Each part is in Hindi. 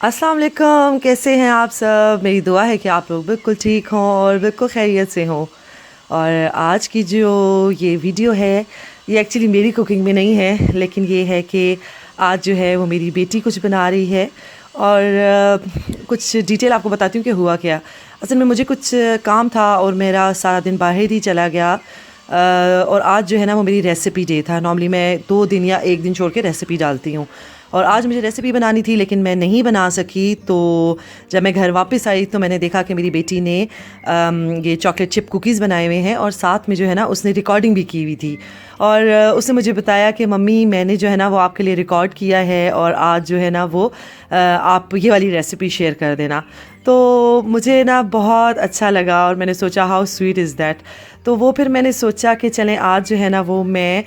अस्सलाम वालेकुम, कैसे हैं आप सब। मेरी दुआ है कि आप लोग बिल्कुल ठीक हों और बिल्कुल खैरियत से हों। और आज की जो ये वीडियो है, ये एक्चुअली मेरी कुकिंग में नहीं है, लेकिन ये है कि आज जो है वो मेरी बेटी कुछ बना रही है। और कुछ डिटेल आपको बताती हूँ कि हुआ क्या। असल में मुझे कुछ काम था और मेरा सारा दिन बाहर ही चला गया। और आज जो है ना वो मेरी रेसिपी डे था। नॉर्मली मैं 2 दिन या 1 दिन छोड़ के रेसिपी डालती हूँ, और आज मुझे रेसिपी बनानी थी लेकिन मैं नहीं बना सकी। तो जब मैं घर वापस आई तो मैंने देखा कि मेरी बेटी ने ये चॉकलेट चिप कुकीज़ बनाए हुए हैं, और साथ में जो है ना उसने रिकॉर्डिंग भी की हुई थी। और उसने मुझे बताया कि मम्मी मैंने जो है ना वो आपके लिए रिकॉर्ड किया है, और आज जो है ना वो आप ये वाली रेसिपी शेयर कर देना। तो मुझे ना बहुत अच्छा लगा और मैंने सोचा हाउ स्वीट इज़ दैट। तो वो फिर मैंने सोचा कि चलें आज जो है ना वो मैं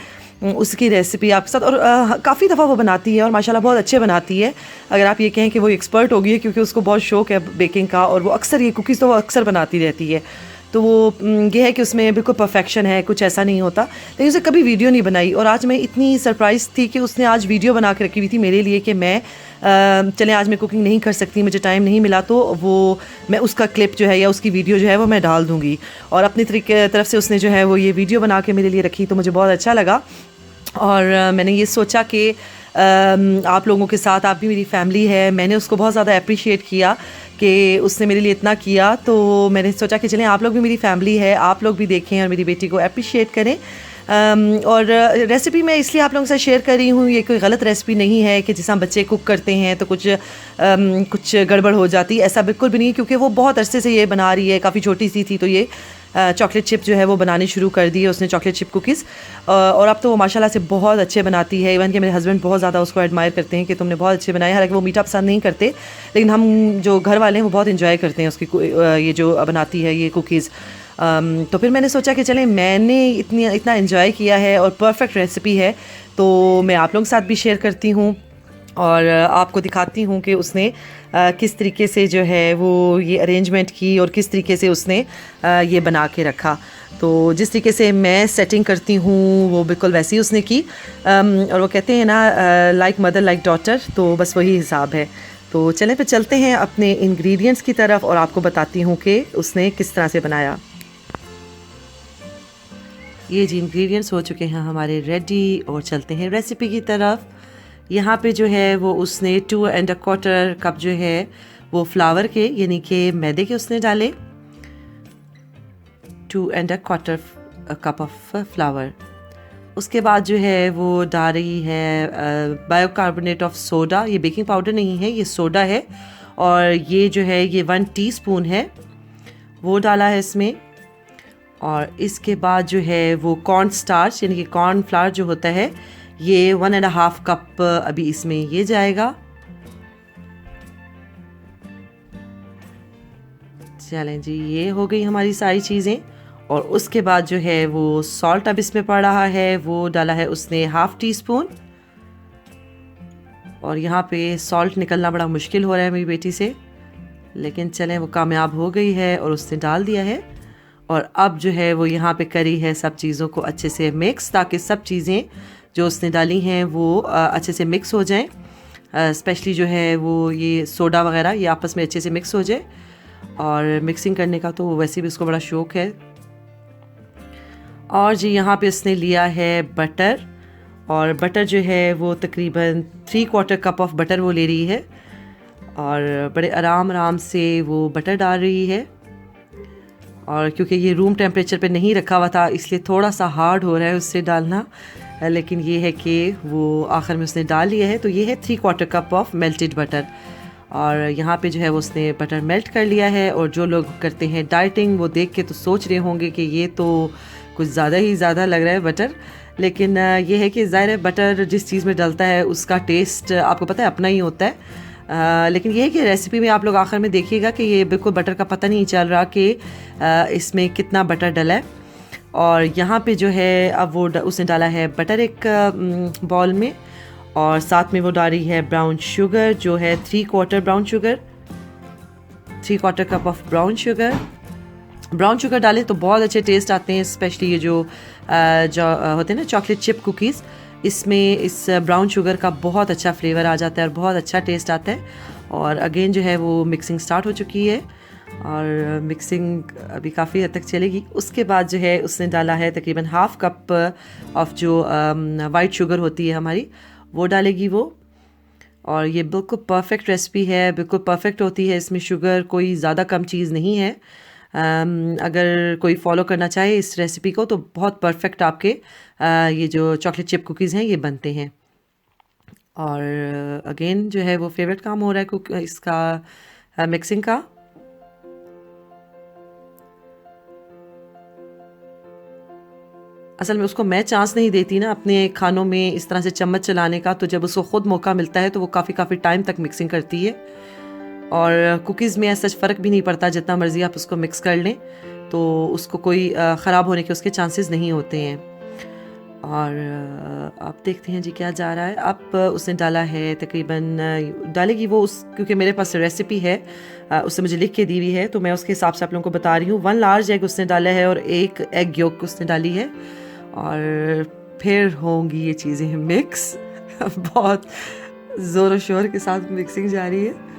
उसकी रेसिपी आपके साथ, और काफ़ी दफ़ा वो बनाती है और माशाल्लाह बहुत अच्छे बनाती है। अगर आप ये कहें कि वो एक्सपर्ट हो गई है, क्योंकि उसको बहुत शौक़ है बेकिंग का, और वो अक्सर ये कुकीज़ तो वो अक्सर बनाती रहती है। तो वो ये है कि उसमें बिल्कुल परफेक्शन है, कुछ ऐसा नहीं होता। लेकिन उसे कभी वीडियो नहीं बनाई, और आज मैं इतनी सरप्राइज़ थी कि उसने आज वीडियो बना के रखी हुई थी मेरे लिए कि मैं चलें आज मैं कुकिंग नहीं कर सकती, मुझे टाइम नहीं मिला, तो वो मैं उसका क्लिप जो है या उसकी वीडियो जो है वो मैं डाल दूँगी। और अपनी तरफ से उसने जो है वो ये वीडियो बना के मेरे लिए रखी, तो मुझे बहुत अच्छा लगा। और मैंने ये सोचा कि आप लोगों के साथ, आप भी मेरी फैमिली है, मैंने उसको बहुत ज़्यादा अप्रिशिएट किया कि उसने मेरे लिए इतना किया। तो मैंने सोचा कि चलें आप लोग भी मेरी फैमिली है, आप लोग भी देखें और मेरी बेटी को अप्रिशिएट करें। और रेसिपी मैं इसलिए आप लोगों के साथ शेयर कर रही हूँ, ये कोई गलत रेसिपी नहीं है कि जिस हम बच्चे कुक करते हैं तो कुछ गड़बड़ हो जाती, ऐसा बिल्कुल भी नहीं। क्योंकि वो बहुत अरसे से ये बना रही है, काफ़ी छोटी सी थी तो ये चॉकलेट चिप जो है वो बनानी शुरू कर दी है उसने, चॉकलेट चिप कुकीज़। और अब तो वो माशाल्लाह से बहुत अच्छे बनाती है। इवन कि मेरे हस्बैंड बहुत ज़्यादा उसको एडमायर करते हैं कि तुमने बहुत अच्छे बनाए। हालांकि वो मीठा पसंद नहीं करते, लेकिन हम जो घर वाले हैं वो बहुत इंजॉय करते हैं उसकी ये जो बनाती है ये कुकीज़। तो फिर मैंने सोचा कि चलें, मैंने इतना इन्जॉय किया है और परफेक्ट रेसिपी है, तो मैं आप लोगों के साथ भी शेयर करती हूँ और आपको दिखाती हूँ कि उसने किस तरीके से जो है वो ये अरेंजमेंट की और किस तरीके से उसने ये बना के रखा। तो जिस तरीके से मैं सेटिंग करती हूँ वो बिल्कुल वैसी उसने की। और वो कहते हैं ना लाइक मदर लाइक डॉटर, तो बस वही हिसाब है। तो चलें फिर चलते हैं अपने इंग्रेडिएंट्स की तरफ और आपको बताती हूँ कि उसने किस तरह से बनाया। ये जी इंग्रेडिएंट्स हो चुके हैं हमारे रेडी, और चलते हैं रेसिपी की तरफ। यहाँ पे जो है वो उसने 2¼ कप जो है वो फ्लावर के यानी कि मैदे के उसने डाले, 2¼ कप ऑफ फ्लावर। उसके बाद जो है वो डाल रही है बायोकार्बोनेट ऑफ सोडा। ये बेकिंग पाउडर नहीं है, ये सोडा है, और ये जो है ये 1 टीस्पून है वो डाला है इसमें। और इसके बाद जो है वो कॉर्न स्टार्च यानी कि कॉर्न फ्लावर जो होता है, ये 1½ कप अभी इसमें ये जाएगा। चलें जी, ये हो गई हमारी सारी चीज़ें। और उसके बाद जो है वो सॉल्ट अब इसमें पड़ रहा है, वो डाला है उसने 1/2 टीस्पून। और यहाँ पे सॉल्ट निकलना बड़ा मुश्किल हो रहा है मेरी बेटी से, लेकिन चलें वो कामयाब हो गई है और उसने डाल दिया है। और अब जो है वो यहाँ पे करी है सब चीज़ों को अच्छे से मिक्स, ताकि सब चीज़ें जो उसने डाली हैं वो अच्छे से मिक्स हो जाएं। स्पेशली जो है वो ये सोडा वगैरह ये आपस में अच्छे से मिक्स हो जाए। और मिक्सिंग करने का तो वैसे भी उसको बड़ा शौक़ है। और जी यहाँ पे उसने लिया है बटर, और बटर जो है वो तकरीबन 3/4 कप ऑफ बटर वो ले रही है, और बड़े आराम से वो बटर डाल रही है। और क्योंकि ये रूम टेम्परेचर पे नहीं रखा हुआ था इसलिए थोड़ा सा हार्ड हो रहा है उससे डालना, लेकिन ये है कि वो आखिर में उसने डाल लिया है। तो ये है 3/4 कप ऑफ मेल्टेड बटर, और यहाँ पे जो है वो उसने बटर मेल्ट कर लिया है। और जो लोग करते हैं डाइटिंग वो देख के तो सोच रहे होंगे कि ये तो कुछ ज़्यादा ही ज़्यादा लग रहा है बटर, लेकिन ये है कि ज़ाहिर है बटर जिस चीज़ में डलता है उसका टेस्ट आपको पता है अपना ही होता है। लेकिन ये है कि रेसिपी में आप लोग आखिर में देखिएगा कि ये बिल्कुल बटर का पता नहीं चल रहा कि इसमें कितना बटर डला है। और यहाँ पे जो है अब वो उसने डाला है बटर एक बॉल में, और साथ में वो डाली है ब्राउन शुगर जो है 3/4 brown sugar, 3/4 cup of brown sugar. Brown sugar डालें तो बहुत अच्छे टेस्ट आते हैं, स्पेशली ये जो होते हैं ना चॉकलेट चिप कुकीज़, इसमें इस ब्राउन शुगर का बहुत अच्छा फ्लेवर आ जाता है और बहुत अच्छा टेस्ट आता है। और अगेन जो है वो मिक्सिंग स्टार्ट हो चुकी है और मिक्सिंग अभी काफ़ी हद तक चलेगी। उसके बाद जो है उसने डाला है तकरीबन हाफ़ कप ऑफ जो वाइट शुगर होती है हमारी, वो डालेगी वो। और ये बिल्कुल परफेक्ट रेसिपी है, बिल्कुल परफेक्ट होती है। इसमें शुगर कोई ज़्यादा कम चीज़ नहीं है। अगर कोई फॉलो करना चाहे इस रेसिपी को तो बहुत परफेक्ट आपके ये जो चॉकलेट चिप कुकीज़ हैं ये बनते हैं। और अगेन जो है वो फेवरेट काम हो रहा है इसका मिक्सिंग का। असल में उसको मैं चांस नहीं देती ना अपने खानों में इस तरह से चम्मच चलाने का, तो जब उसको ख़ुद मौका मिलता है तो वो काफ़ी टाइम तक मिक्सिंग करती है। और कुकीज़ में ऐसा फ़र्क भी नहीं पड़ता, जितना मर्ज़ी आप उसको मिक्स कर लें तो उसको कोई ख़राब होने के उसके चांसेस नहीं होते हैं। और आप देखते हैं जी क्या जा रहा है। अब उसने डाला है तकरीबन डालेगी वो क्योंकि मेरे पास रेसिपी है उससे मुझे लिख के दी हुई है तो मैं उसके हिसाब से आप लोगों को बता रही हूँ। 1 लार्ज एग उसने डाला है और 1 एग योक उसने डाली है और फिर होंगी ये चीज़ें मिक्स। बहुत ज़ोर शोर के साथ मिक्सिंग जारी है।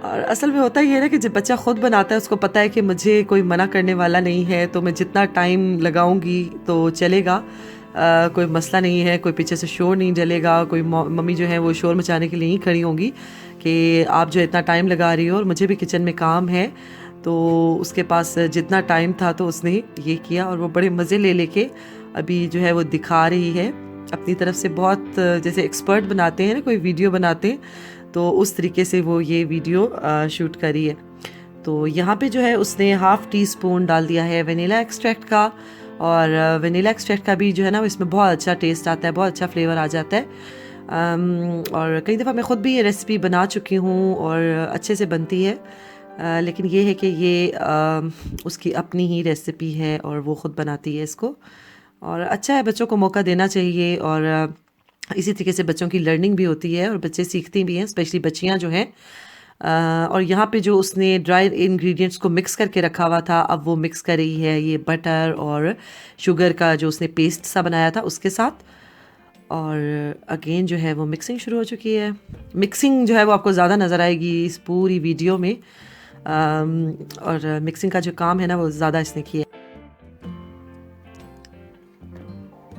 और असल में होता ही है ना कि जब बच्चा ख़ुद बनाता है उसको पता है कि मुझे कोई मना करने वाला नहीं है, तो मैं जितना टाइम लगाऊंगी तो चलेगा, कोई मसला नहीं है, कोई पीछे से शोर नहीं जलेगा, कोई मम्मी जो है वो शोर मचाने के लिए नहीं खड़ी होंगी कि आप जो इतना टाइम लगा रही हो और मुझे भी किचन में काम है। तो उसके पास जितना टाइम था तो उसने ये किया और वो बड़े मज़े ले लेके अभी जो है वो दिखा रही है अपनी तरफ से। बहुत जैसे एक्सपर्ट बनाते हैं ना, कोई वीडियो बनाते हैं तो उस तरीके से वो ये वीडियो शूट करी है। तो यहाँ पे जो है उसने हाफ़ टी स्पून डाल दिया है वनीला एक्सट्रैक्ट का। और वनीला एक्सट्रैक्ट का भी जो है ना इसमें बहुत अच्छा टेस्ट आता है, बहुत अच्छा फ्लेवर आ जाता है। और कई दफ़ा मैं ख़ुद भी ये रेसिपी बना चुकी हूँ और अच्छे से बनती है। लेकिन ये है कि ये उसकी अपनी ही रेसिपी है और वो ख़ुद बनाती है इसको। और अच्छा है, बच्चों को मौका देना चाहिए और इसी तरीके से बच्चों की लर्निंग भी होती है और बच्चे सीखते भी हैं, स्पेशली बच्चियां जो हैं। और यहाँ पे जो उसने ड्राई इंग्रेडिएंट्स को मिक्स करके रखा हुआ था अब वो मिक्स कर रही है ये बटर और शुगर का जो उसने पेस्ट सा बनाया था उसके साथ। और अगेन जो है वो मिक्सिंग शुरू हो चुकी है। मिक्सिंग जो है वो आपको ज़्यादा नज़र आएगी इस पूरी वीडियो में। और मिक्सिंग का जो काम है ना वो ज़्यादा इसने किया।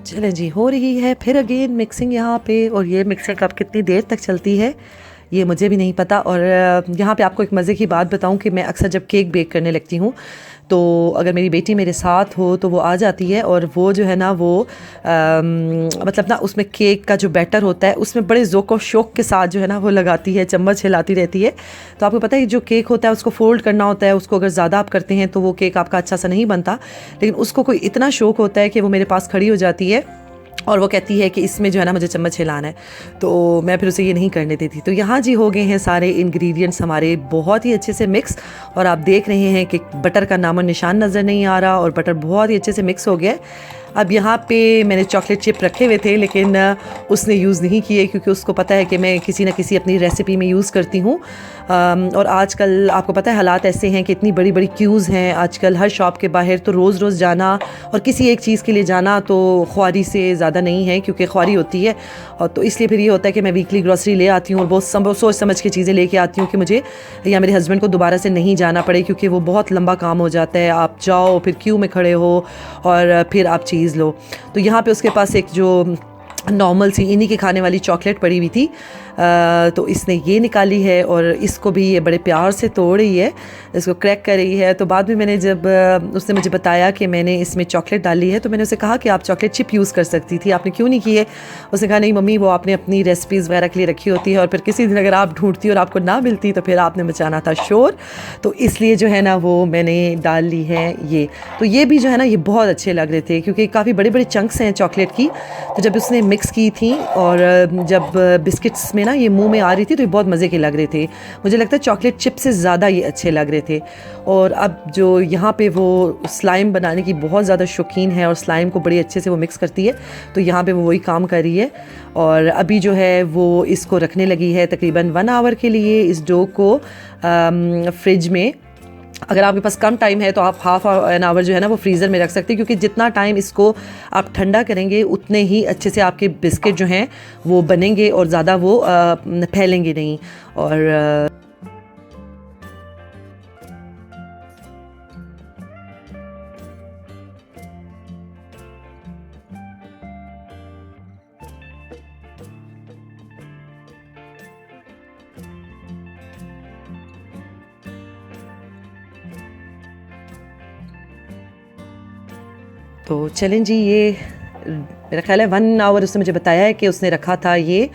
चलें जी, हो रही है फिर अगेन मिक्सिंग यहाँ पे। और ये मिक्सिंग अब कितनी देर तक चलती है ये मुझे भी नहीं पता। और यहाँ पे आपको एक मज़े की बात बताऊँ कि मैं अक्सर जब केक बेक करने लगती हूँ तो अगर मेरी बेटी मेरे साथ हो तो वो आ जाती है और वो जो है ना वो मतलब ना उसमें केक का जो बैटर होता है उसमें बड़े ज़ौक़ और शौक़ के साथ जो है ना वो लगाती है, चम्मच हिलाती रहती है। तो आपको पता है जो केक होता है उसको फ़ोल्ड करना होता है, उसको अगर ज़्यादा आप करते हैं तो वो केक आपका अच्छा सा नहीं बनता। लेकिन उसको कोई इतना शौक़ होता है कि वो मेरे पास खड़ी हो जाती है और वो कहती है कि इसमें जो है ना मुझे चम्मच हिलाना है, तो मैं फिर उसे ये नहीं करने देती। तो यहाँ जी हो गए हैं सारे इंग्रेडिएंट्स हमारे बहुत ही अच्छे से मिक्स। और आप देख रहे हैं कि बटर का नामो निशान नज़र नहीं आ रहा और बटर बहुत ही अच्छे से मिक्स हो गया है। अब यहाँ पे मैंने चॉकलेट चिप रखे हुए थे लेकिन उसने यूज़ नहीं किए क्योंकि उसको पता है कि मैं किसी न किसी अपनी रेसिपी में यूज़ करती हूँ। और आजकल आपको पता है हालात ऐसे हैं कि इतनी बड़ी बड़ी क्यूज़ हैं आजकल हर शॉप के बाहर, तो रोज़ जाना और किसी एक चीज़ के लिए जाना तो ख्वारी से ज़्यादा नहीं है क्योंकि ख्वारी होती है। और तो इसलिए फिर ये होता है कि मैं वीकली ग्रॉसरी ले आती हूँ और बहुत सोच समझ के चीज़ें लेके आती हूँ कि मुझे या मेरे हस्बैंड को दोबारा से नहीं जाना पड़े, क्योंकि वो बहुत लंबा काम हो जाता है। आप जाओ फिर क्यू में खड़े हो और फिर आप चीज़ लो। तो यहाँ पे उसके पास एक जो नॉर्मल सी इन्हीं के खाने वाली चॉकलेट पड़ी हुई थी, तो इसने ये निकाली है और इसको भी ये बड़े प्यार से तोड़ रही है, इसको क्रैक कर रही है। तो बाद में मैंने जब उसने मुझे बताया कि मैंने इसमें चॉकलेट डाली है तो मैंने उसे कहा कि आप चॉकलेट चिप यूज़ कर सकती थी, आपने क्यों नहीं की है? उसने कहा नहीं मम्मी, वो आपने अपनी रेसिपीज़ वगैरह के लिए रखी होती है और फिर किसी दिन अगर आप ढूंढती और आपको ना मिलती तो फिर आपने मचाना था शोर, तो इसलिए जो है ना वो मैंने डाल ली है ये। तो ये भी जो है ना ये बहुत अच्छे लग रहे थे क्योंकि काफ़ी बड़े बड़े चंक्स हैं चॉकलेट की। तो जब उसने मिक्स की थी और जब बिस्किट्स में ना ये मुंह में आ रही थी तो ये बहुत मज़े के लग रहे थे। मुझे लगता है चॉकलेट चिप से ज़्यादा ये अच्छे लग रहे थे। और अब जो यहाँ पे वो स्लाइम बनाने की बहुत ज़्यादा शौकीन है और स्लाइम को बड़ी अच्छे से वो मिक्स करती है, तो यहाँ पे वो वही काम कर रही है। और अभी जो है वो इसको रखने लगी है तकरीबन 1 आवर के लिए इस डो को फ्रिज में अगर आपके पास कम टाइम है तो आप हाफ एन आवर जो है ना वो फ्रीज़र में रख सकते हैं, क्योंकि जितना टाइम इसको आप ठंडा करेंगे उतने ही अच्छे से आपके बिस्किट जो हैं वो बनेंगे और ज़्यादा वो फैलेंगे नहीं। और तो चलें जी, ये मेरा ख्याल है 1 आवर उसने मुझे बताया है कि उसने रखा था ये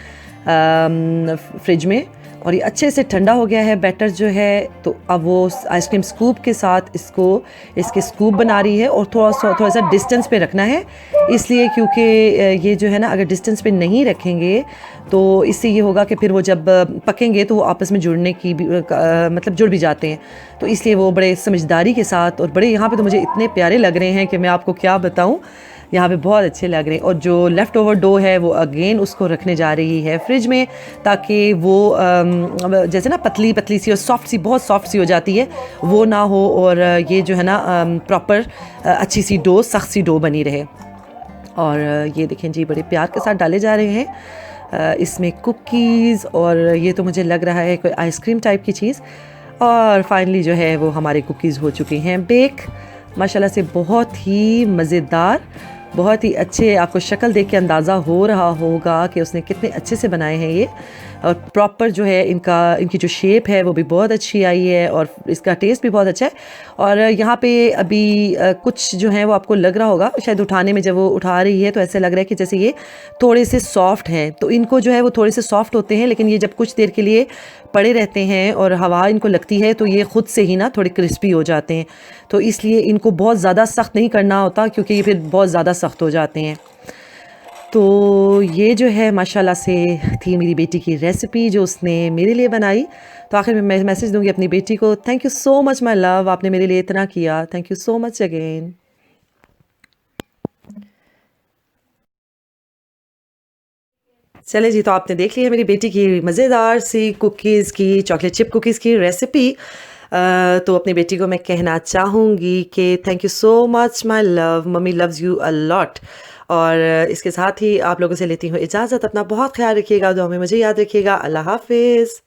फ्रिज में, और ये अच्छे से ठंडा हो गया है बैटर जो है। तो अब वो आइसक्रीम स्कूप के साथ इसके स्कूप बना रही है, और थोड़ा सा डिस्टेंस पे रखना है, इसलिए क्योंकि ये जो है ना अगर डिस्टेंस पे नहीं रखेंगे तो इससे ये होगा कि फिर वो जब पकेंगे तो वो आपस में जुड़ने की भी मतलब जुड़ भी जाते हैं। तो इसलिए वो बड़े समझदारी के साथ, और बड़े यहाँ पे तो मुझे इतने प्यारे लग रहे हैं कि मैं आपको क्या बताऊँ, यहाँ पे बहुत अच्छे लग रहे हैं। और जो लेफ़्ट ओवर डो है वो अगेन उसको रखने जा रही है फ्रिज में, ताकि वो जैसे ना पतली पतली सी और सॉफ्ट सी, बहुत सॉफ्ट सी हो जाती है, वो ना हो, और ये जो है ना प्रॉपर अच्छी सी डो, सख्त सी डो बनी रहे। और ये देखें जी, बड़े प्यार के साथ डाले जा रहे हैं इसमें कुकीज़, और ये तो मुझे लग रहा है कोई आइसक्रीम टाइप की चीज़। और फाइनली जो है वो हमारे कुकीज़ हो चुके हैं बेक, माशाल्लाह से बहुत ही मज़ेदार, बहुत ही अच्छे। आपको शक्ल देख के अंदाज़ा हो रहा होगा कि उसने कितने अच्छे से बनाए हैं ये, और प्रॉपर जो है इनकी जो शेप है वो भी बहुत अच्छी आई है, और इसका टेस्ट भी बहुत अच्छा है। और यहाँ पे अभी कुछ जो है वो आपको लग रहा होगा शायद, उठाने में जब वो उठा रही है तो ऐसे लग रहा है कि जैसे ये थोड़े से सॉफ्ट हैं। तो इनको जो है वो थोड़े से सॉफ्ट होते हैं, लेकिन ये जब कुछ देर के लिए पड़े रहते हैं और हवा इनको लगती है तो ये ख़ुद से ही ना थोड़े क्रिस्पी हो जाते हैं। तो इसलिए इनको बहुत ज़्यादा सख्त नहीं करना होता, क्योंकि ये फिर बहुत ज़्यादा सख्त हो जाते हैं। तो ये जो है माशाल्लाह से थी मेरी बेटी की रेसिपी जो उसने मेरे लिए बनाई। तो आखिर में मैं मैसेज दूंगी अपनी बेटी को, thank you so much my love, आपने मेरे लिए इतना किया, thank you so much again. चले जी, तो आपने देख लिया मेरी बेटी की मज़ेदार सी कुकीज़ की, चॉकलेट चिप कुकीज़ की रेसिपी। तो अपनी बेटी को मैं कहना चाहूँगी कि thank you so much my love, mummy loves you a lot. और इसके साथ ही आप लोगों से लेती हूँ इजाज़त, अपना बहुत ख्याल रखिएगा, दुआ में मुझे याद रखिएगा। अल्लाह हाफिज़।